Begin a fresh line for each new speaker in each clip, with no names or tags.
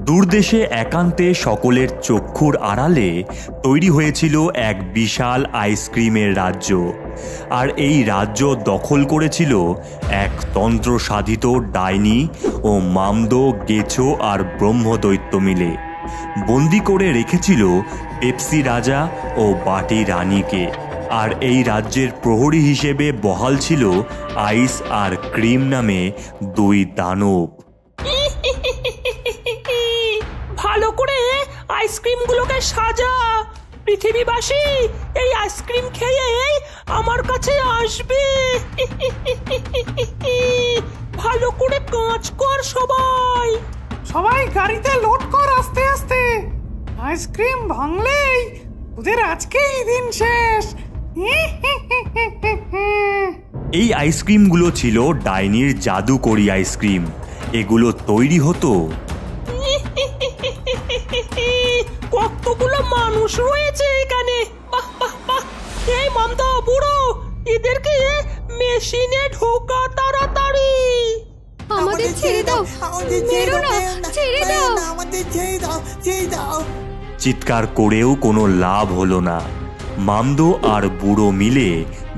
দূরদেশে একান্তে সকলের চক্ষুর আড়ালে তৈরি হয়েছিল এক বিশাল আইসক্রিমের রাজ্য। আর এই রাজ্য দখল করেছিল এক তন্ত্রসাধিত ডাইনি ও মামদো, গেছো আর ব্রহ্মদৈত্য মিলে। বন্দি করে রেখেছিল পেপসি রাজা ও বাটি রানীকে। আর এই রাজ্যের প্রহরী হিসেবে বহাল ছিল আইস আর ক্রিম নামে দুই দানব।
ভালো করে আইসক্রিমগুলোকে সাজা। পৃথিবীবাসী এই আইসক্রিম খেয়ে আমার কাছে আসবে। ভালো করে কাজ কর সবাই।
সবাই গাড়িতে লোড কর আস্তে আস্তে। আইসক্রিম ভাঙলেই ওদের আজকেই দিন শেষ।
এই আইসক্রিমগুলো ছিল ডাইনির জাদুকরি আইসক্রিম। এগুলো তৈরি হতো
কতগুলো মানুষ রয়েছে এখানে। বাহ বাহ বাহ। এই মামদা বুড়ো, এদেরকে মেশিনে ঢোকা তাড়াতাড়ি।
আমাদের ছেড়ে দাও, মেরো না, ছেড়ে দাও,
আমাদের ছেড়ে দাও, ছেড়ে দাও।
চিৎকার করেও কোনো লাভ হলো না। মামদো আর বুড়ো মিলে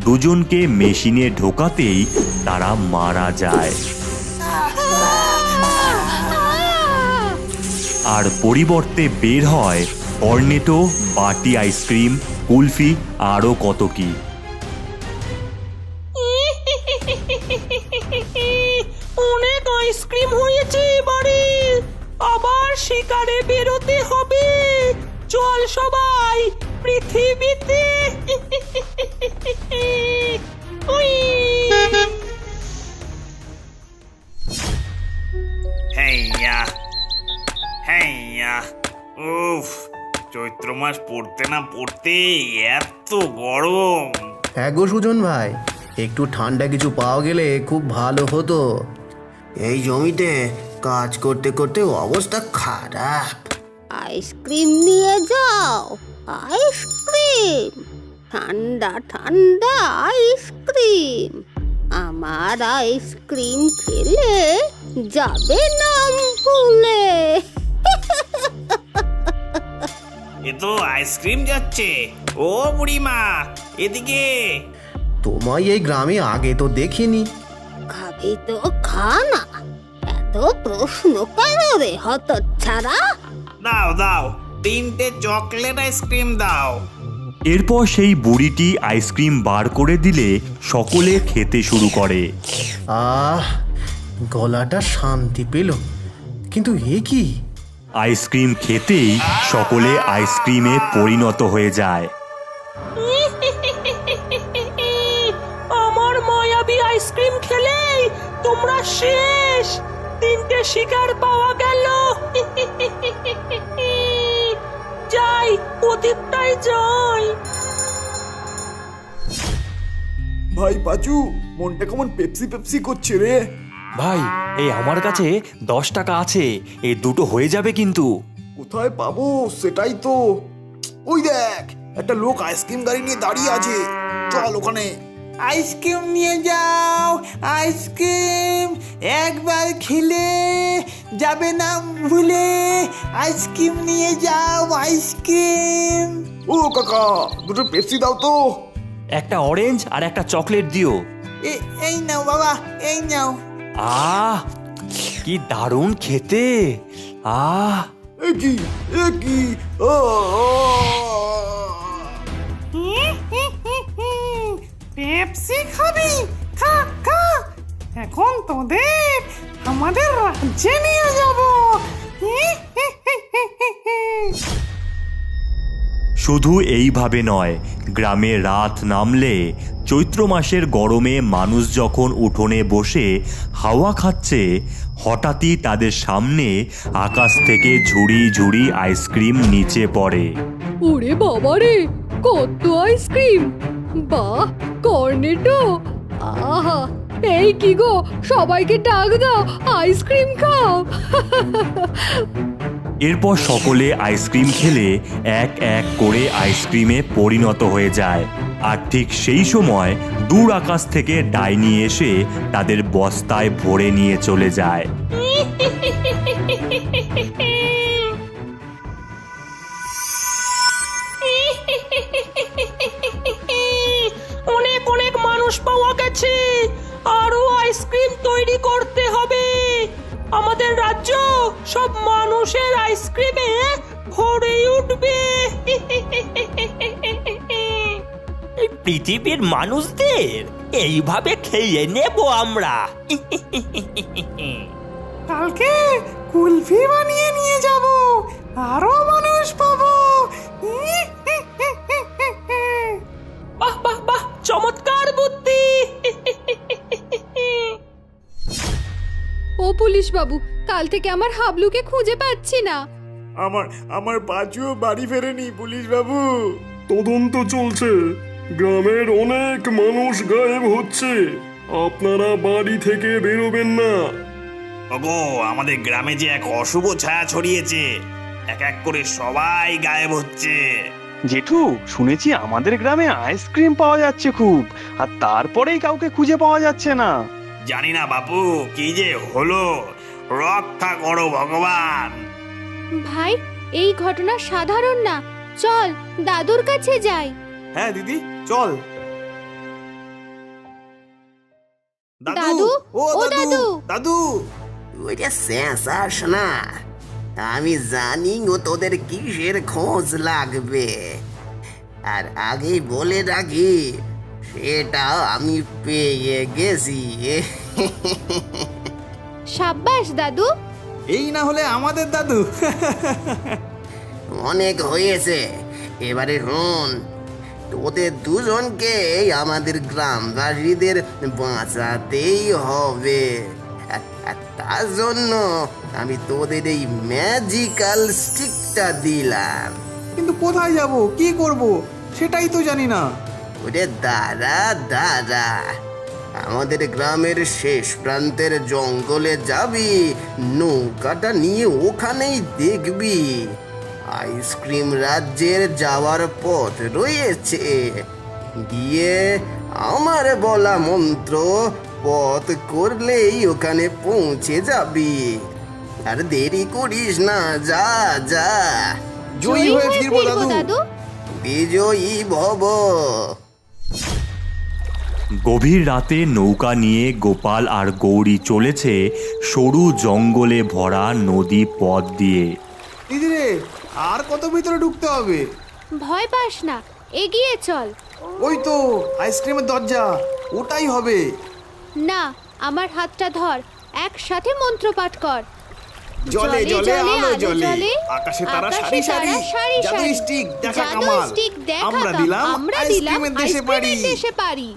দুজনকে মেশিনে ঢোকাতেই তারা মারা যায়। আর পরিবর্তে বের হয় কর্নেটো, বাটি আইসক্রিম, কুলফি আরও কত কি।
অনেক আইসক্রিম হয়েছে এবারে, আবার শিকারে বেরোতে হবে। চল সবাই পৃথিবীতে।
হেইয়া হেইয়া, উফ, চৈত্র মাস পড়তে না পড়তে এত গরম।
হ্যাঁ গো সুজন ভাই, একটু ঠান্ডা কিছু পাওয়া গেলে খুব ভালো হতো।
এই জমিতে কাজ করতে করতে অবস্থা খারাপ।
আইসক্রিম নিয়ে যাও, আইসক্রিম, ঠান্ডা ঠান্ডা আইসক্রিম। আমার আইসক্রিম খেলে যাবে নাম ভুলে।
এ তো আইসক্রিম যাচ্ছে। ও বুড়িমা, এদিকে।
তোমায় এই গ্রামে আগে তো দেখিনি।
খাবি তো খা না, এত প্রশ্ন কেন রে হতচ্ছাড়া?
দাও দাও, 3টে চকলেট আইসক্রিম দাও।
এরপর সেই বুড়িটি আইসক্রিম বার করে দিলে সকলে খেতে শুরু করে।
আহ, গলাটা শান্তি পেল। কিন্তু এ কি?
আইসক্রিম খেতেই সকলে আইসক্রিমে পরিণত হয়ে যায়।
আমার মায়াবী আইসক্রিম খেলেই তোমরা শেষ। 3টে শিকার পাওয়া গেল। যাই, ওদিকটাই যাই।
ভাই পাচু, মনটা কেমন পেপসি পেপসি করছে রে।
ভাই, এই আমার কাছে 10 টাকা আছে, এই দুটো হয়ে যাবে কিন্তু।
কোথায় পাবো সেটাই তো। ওই দেখ, একটা লোক আইসক্রিম গাড়ি নিয়ে দাঁড়িয়ে আছে, চল ওখানে।
আইসক্রিম নিয়ে যাও, আইসক্রিম একবার খেলে যাবে না ভুলে। আইসক্রিম নিয়ে যাও, আইসক্রিম।
ও কাকা, দুটো পেপসি দাও তো।
একটা অরেঞ্জ আর একটা চকলেট দিও।
এই নাও বাবা, এই নাও।
আহ, কি দারুণ খেতে। আহ,
এ কি, এ কি,
পেপসি খাবি? খা খা, এখন তোদের আমাদের রাজ্যে নিয়ে যাব।
শুধু এইভাবে নয়, গ্রামে রাত নামলে চৈত্র মাসের গরমে মানুষ যখন উঠোনে বসে হাওয়া খাচ্ছে, হঠাৎই তাদের সামনে আকাশ থেকে ঝুড়ি ঝুড়ি আইসক্রিম নিচে পড়ে।
ওরে বাবা রে, কত আইসক্রিম! বাহ, কর্নেটো! আহা, এই কি গো, সবাইকে ডাক দাও, আইসক্রিম খাও।
এরপর সকলে আইসক্রিম খেলে এক এক করে আইসক্রিমে পরিণত হয়ে যায়। আর ঠিক সেই সময় দূর আকাশ থেকে ডাইনি এসে তাদের বস্তায় ভরে নিয়ে চলে যায়।
মানুষ পাওয়া গেছে, আরো আইসক্রিম তৈরি করতে হবে। আমাদের রাজ্য সব মানুষের আইসক্রিমে ভরে উঠবে।
পৃথিবীর মানুষদের এইভাবে খেয়ে নেব আমরা।
কালকে কুলফি বানিয়ে নিয়ে যাব, আরো মানুষ পাবো।
বাহ বাহ বাহ, চমৎকার বুদ্ধি।
ও পুলিশ বাবু, কাল থেকে আমার হাবলুকে খুঁজে পাচ্ছি না।
আমার পাঁচুও বাড়ি ফেরেনি পুলিশ বাবু।
তদন্ত চলছে, গ্রামের অনেক মানুষ গায়েব হচ্ছে, আপনারা বাড়ি থেকে বেরোবেন না।
ওগো, আমাদের গ্রামে যে এক অশুভ ছায়া ছড়িয়েছে, এক এক করে সবাই গায়েব হচ্ছে।
জেঠু, শুনেছি আমাদের গ্রামে আইসক্রিম পাওয়া যাচ্ছে খুব, আর তারপরেই কাউকে খুঁজে পাওয়া যাচ্ছে না।
জানি না বাপু, কি যে হলো, রক্ষা করো ভগবান।
ভাই, এই ঘটনা সাধারণ না, চল দাদুর কাছে যাই।
হ্যাঁ দিদি, চল।
দাদু,
ও
ও দাদু।
দাদু,
ওইটা শেষ না, আমি জানি ও তোদের কিসের খোঁজ লাগবে, আর আগেই বলে রাখি সেটা আমি পেয়ে গেছি।
সাব্বাস দাদু।
এই না হলে আমাদের দাদু।
অনেক হয়েছে, এবারে শোন, তোদের দুজনকে আমাদের গ্রামবাসীদের বাঁচাতেই হবে। আর তার জন্য আমি তোদের এই ম্যাজিক্যাল স্টিকটা দিলাম।
কিন্তু কোথায় যাব, কি করব, সেটাই তো জানি না।
ওরে দাদা দাদা, আমাদের গ্রামের শেষ প্রান্তের জঙ্গলে যাবি, নৌকাটা নিয়ে ওখানেই দেখবি আইসক্রিম রাজ্যের যাওয়ার পথ রয়েছে। গিয়ে আমার বলা মন্ত্র পথ করলেই ওখানে পৌঁছে যাবি। আর দেরি করিস না, যা যা।
জয়ী হয়ে ফিরবো দাদু।
বিজয়ী ভব।
গভীর রাতে নৌকা নিয়ে গোপাল আর গৌরী চলেছে সরু জঙ্গলে ভরা নদী পথ দিয়ে।
দিদি রে, আর কত ভিতরে ঢুকতে হবে?
ভয় পাস না, এগিয়ে চল।
ওই তো আইসক্রিমের দরজা, ওটাই হবে।
না, আমার হাতটা ধর, একসাথে মন্ত্র পাঠ কর।
জলে জলে আলো জলে,
জলে,
আকাশে তারা
আকাশে
সারি সারি,
তারা সারি
জাদুই
সারি,
স্টিক দেখা
জাদুই
কামাল,
স্টিক দেখা
আমরা
কামাল,
দিলাম
আমরা দিলাম
আইসক্রিমের দেশে পারি।
আইসক্রিমের দেশে পারি।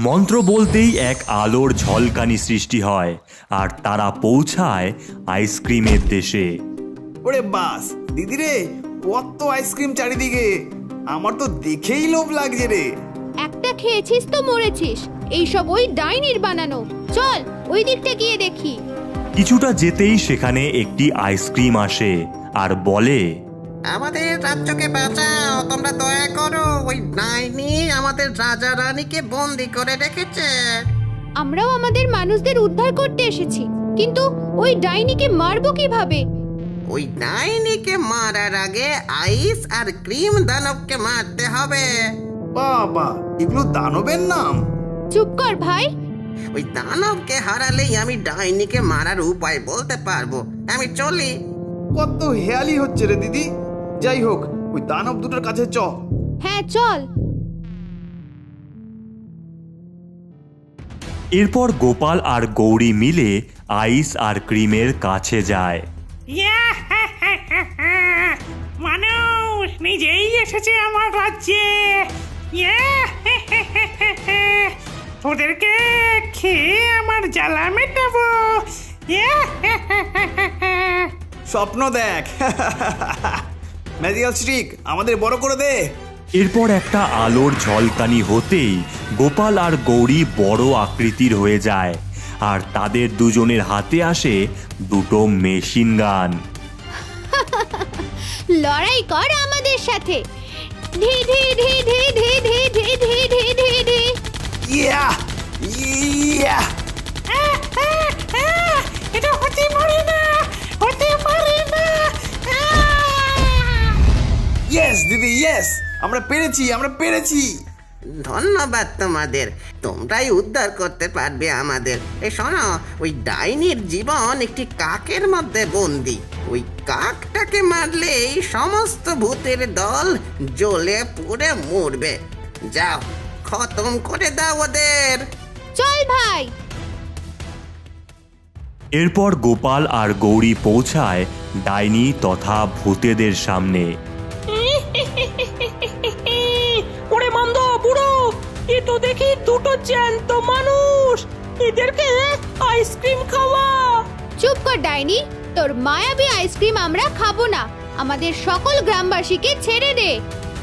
মন্ত্র বলতেই এক আলোর ঝলকানি সৃষ্টি হয়, আর তারা পৌঁছায় আইসক্রিমের দেশে।
ওরে বাস, দিদি রে, কত আইসক্রিম চারিদিকে, আমার তো দেখেই লোভ লাগছে রে।
একটা খেয়েছিস তো মরেছিস, এইসব ওই ডাইনির বানানো। চল ওই দিকটা গিয়ে দেখি।
কিছুটা যেতেই সেখানে একটি আইসক্রিম আসে আর বলে,
আমাদের রাজ্যকে বাঁচাও, তোমরা দয়া করো, ওই ডাইনি আমাদের রাজা রানীকে বন্দি করে রেখেছে।
আমরাও আমাদের মানুষদের উদ্ধার করতে এসেছি, কিন্তু ওই ডাইনিকে মারবো কিভাবে?
ওই ডাইনিকে মারার আগে আইস আর ক্রিম দানবকে মারতে হবে।
বাবা, এগুলো দানবের নাম?
চুপ কর ভাই।
ওই দানবকে হারালেই আমি ডাইনিকে মারার উপায় বলতে পারবো। আমি চলি।
কত হেয়ালি হচ্ছে রে দিদি। যাই হোক, ওই দানব দুটোর কাছে চ।
হ্যাঁ চল।
এরপর গোপাল আর গৌরী মিলে আইস আর ক্রিমের কাছে যায়।
মানুষ নিজেই এসেছে আমার রাজ্যে। তোদেরকে খেয়ে আমার জ্বালা মেটাবো।
স্বপ্ন দেখ। ম্যাজিক্যাল স্টিক আমাদের বড় করে দে।
এরপর একটা আলোর ঝলকানি হতেই গোপাল আর গৌরী বড় আকৃতির হয়ে যায়, আর তাদের দুজনের হাতে আসে দুটো মেশিন গান।
লড়াই কর আমাদের সাথে। ধি ধি ধি ধি ধি ধি ধি ধি ধি ধি ধি।
ইয়া ইয়া,
এটা হতে পারে না, হতে পারে না।
ইয়েস দিদি, ইয়েস, আমরা পেরেছি, আমরা পেরেছি।
ধন্যবাদ তোমাদের, তোমরাই উদ্ধার করতে পারবে আমাদের। শোনো, ওই ডাইনির জীবন একটি কাকের মধ্যে বন্দি। ওই কাকটাকে মারলেই সমস্ত ভূতের দল জ্বলে পুড়ে মরবে। যাও, খতম করে দাও ওদের।
চল ভাই।
এরপর গোপাল আর গৌরী পৌঁছায় ডাইনি তথা ভূতেদের সামনে।
ওরে মন্দ বুড়ো, এ তো দেখি দুটো জ্যান্ত মানুষ, এদেরকে আইসক্রিম খাওয়া।
চুপ কর ডাইনি, তোর মায়াবী আইসক্রিম আমরা খাবো না। আমাদের সকল গ্রামবাসীকে ছেড়ে দে।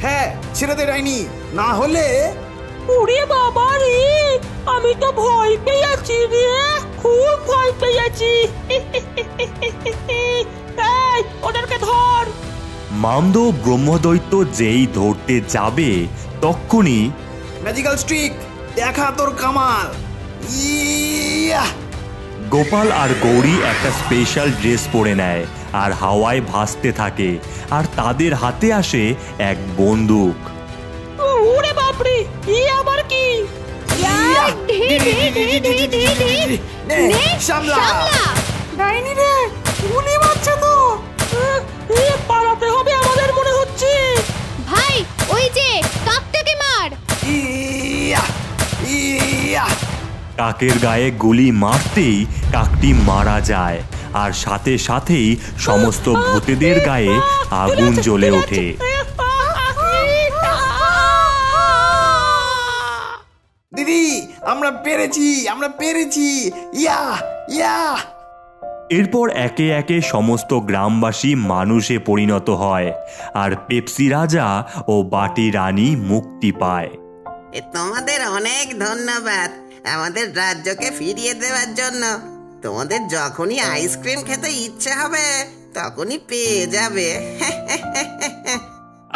হ্যাঁ, ছেড়ে দে ডাইনি, না হলে
ওরে বাবা রে, আমি তো ভয় পেয়েছি রে, খুব ভয় পেয়েছি। এই, ওদেরকে ধর।
মামদ ব্রহ্মদৈত্য যেই ধরতে যাবে তক্ষুনি
ম্যাজিক্যাল স্ট্রিক, দেখা তোর কামাল। ইয়া!
গোপাল আর গৌরী একটা স্পেশাল ড্রেস পরে নেয় আর হাওয়ায় ভাসতে থাকে, আর তাদের হাতে আসে এক বন্দুক।
ওরে বাপরে, ই আবার কি?
নে, সামলা।
ডাইনি রে, গুলি মারছে তো।
পালাতে হবে আমাদের মনে হচ্ছে।
ভাই, ওই যে কাকটাকে মার।
ইয়া! ইয়া!
কাকের গায়ে গুলি মারতেই কাকটি মারা যায়, আর সাথে সাথেই সমস্ত ভূতেদের গায়ে আগুন জ্বলে ওঠে।
দিদি, আমরা পেরেছি, আমরা পেরেছি। ইয়া! ইয়া!
এরপর একে একে সমস্ত গ্রামবাসী মানুষে পরিণত হয়, আর পেপসি রাজা ও বাটি রানী মুক্তি পায়।
তোমাদের অনেক ধন্যবাদ আমাদের রাজ্যকে ফিরিয়ে দেওয়ার জন্য। তোমাদের যখনই আইসক্রিম খেতে ইচ্ছে হবে তখনই পেয়ে যাবে।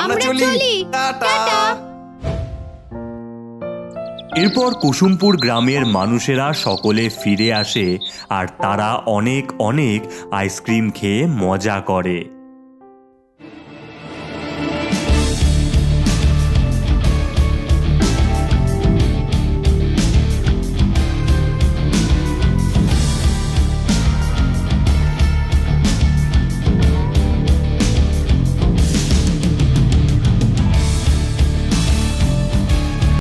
আমরা চলি, টাটা।
এরপর কুসুমপুর গ্রামের মানুষেরা সকলে ফিরে আসে, আর তারা অনেক অনেক আইসক্রিম খেয়ে মজা করে।